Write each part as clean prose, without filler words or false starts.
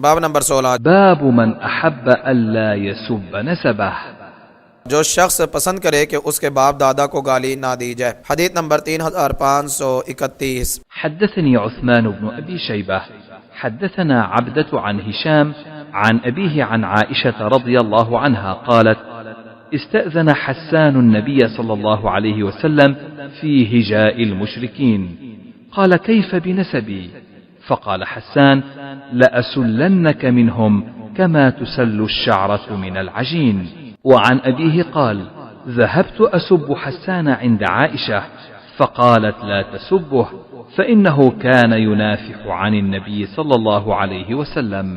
باب نمبر 16، باب من أحب ألا يسب نسبه. جو شخص پسند کرے کہ اس کے باپ دادا کو گالی نہ دی جائے۔ حدیث نمبر 3531۔ حدثني عثمان بن أبي شيبة حدثنا عبدة عن هشام عن أبيه عن عائشة رضي الله عنها قالت: استأذن حسان النبي صلى الله عليه وسلم في هجاء المشركين، قال: كيف بنسبي؟ فقال حسان: لأسلنك منهم كما تسل الشعرة من العجين. وعن أبيه قال: ذهبت أسب حسان عند عائشة فقالت: لا تسبه فإنه كان ينافح عن النبي صلى الله عليه وسلم.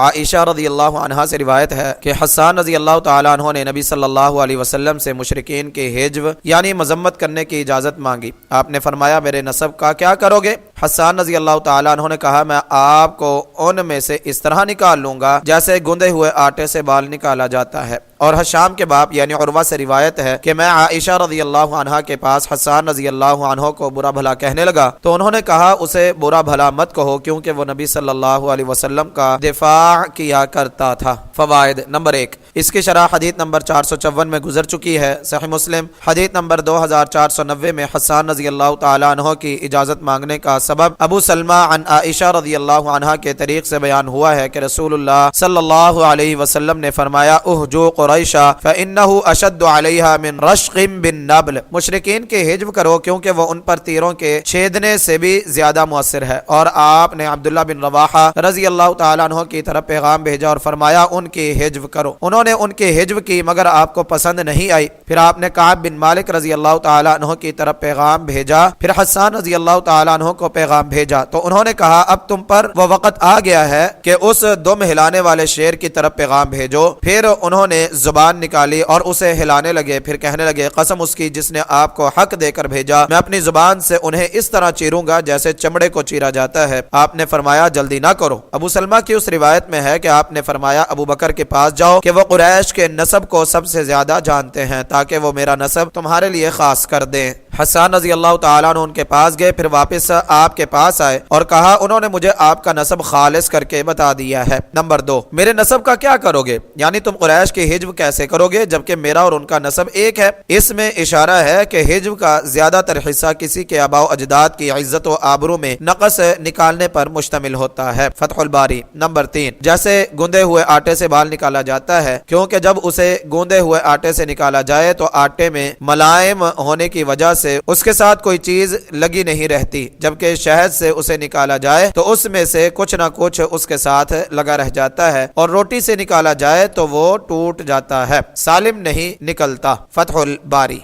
عائشہ رضی اللہ عنہا سے روایت ہے کہ حسان رضی اللہ تعالیٰ عنہ نے نبی صلی اللہ علیہ وسلم سے مشرکین کے ہجو یعنی مذمت کرنے کی اجازت مانگی۔ آپ نے فرمایا: میرے نسب کا کیا کرو گے؟ حسان رضی اللہ تعالیٰ عنہ نے کہا: میں آپ کو ان میں سے اس طرح نکال لوں گا جیسے گندے ہوئے آٹے سے بال نکالا جاتا ہے۔ اور حشام کے باپ یعنی عروہ سے روایت ہے کہ میں عائشہ رضی اللہ عنہا کے پاس حسان رضی اللہ عنہ کو برا بھلا کہنے لگا تو انہوں نے کہا: اسے برا بھلا مت کہو کیونکہ وہ نبی صلی اللہ علیہ وسلم کا دفاع کیا کرتا تھا۔ فوائد: نمبر 1، اس کی شرح حدیث نمبر 454 میں گزر چکی ہے۔ صحیح مسلم حدیث نمبر 2490 میں حسان رضی اللہ تعالیٰ عنہ کی اجازت مانگنے کا سبب ابو سلمہ عن عائشہ رضی اللہ عنہا کے طریق سے بیان ہوا ہے کہ رسول اللہ صلی اللہ علیہ وسلم نے فرمایا: اہجو قریشا فإنہ اشد علیہا من رشق بالنبل، مشرکین کے ہجو کرو کیونکہ وہ ان پر تیروں کے چھیدنے سے بھی زیادہ مؤثر ہے۔ اور آپ نے عبداللہ بن رواحہ رضی اللہ تعالیٰ عنہ کی طرف پیغام بھیجا اور فرمایا: ان کی ہجو کرو۔ انہوں نے ان کی ہجو کی مگر آپ کو پسند نہیں آئی۔ پھر آپ نے کعب بن مالک رضی اللہ تعالیٰ عنہ کی طرف پیغام بھیجا، پھر حسان رضی اللہ تعالیٰ عنہ کو پیغام بھیجا تو انہوں نے کہا: اب تم پر وہ وقت آ گیا ہے کہ اس دم ہلانے والے شیر کی طرف پیغام بھیجو۔ پھر انہوں نے زبان نکالی اور اسے ہلانے لگے، پھر کہنے لگے: قسم اس کی جس نے آپ کو حق دے کر بھیجا، میں اپنی زبان سے انہیں اس طرح چیروں گا جیسے چمڑے کو چیرا جاتا ہے۔ آپ نے فرمایا: جلدی نہ کرو۔ ابو سلمہ کی اس روایت میں ہے کہ آپ نے فرمایا: ابو بکر کے پاس جاؤ کہ وہ قریش کے نسب کو سب سے زیادہ جانتے ہیں تاکہ وہ میرا نسب تمہارے لیے خاص کر دیں۔ حسان رضی اللہ تعالیٰ عنہ ان کے پاس گئے، پھر واپس آپ کے پاس آئے اور کہا: انہوں نے مجھے آپ کا نسب خالص کر کے بتا دیا ہے۔ نمبر 2، میرے نسب کا کیا کرو گے؟ یعنی تم قریش کی ہجو کیسے کرو گے جبکہ میرا اور ان کا نسب ایک ہے؟ اس میں اشارہ ہے کہ ہجو کا زیادہ تر حصہ کسی کے آباء و اجداد کی عزت و آبرو میں نقص نکالنے پر مشتمل ہوتا ہے۔ فتح الباری۔ نمبر 3، جیسے گوندے ہوئے آٹے سے بال نکالا جاتا ہے کیونکہ جب اسے گوندے ہوئے آٹے سے نکالا جائے تو آٹے میں ملائم ہونے کی وجہ سے اس کے ساتھ کوئی چیز لگی نہیں رہتی، جبکہ شہد سے اسے نکالا جائے تو اس میں سے کچھ نہ کچھ اس کے ساتھ لگا رہ جاتا ہے، اور روٹی سے نکالا جائے تو وہ ٹوٹ جاتا ہے، سالم نہیں نکلتا۔ فتح الباری۔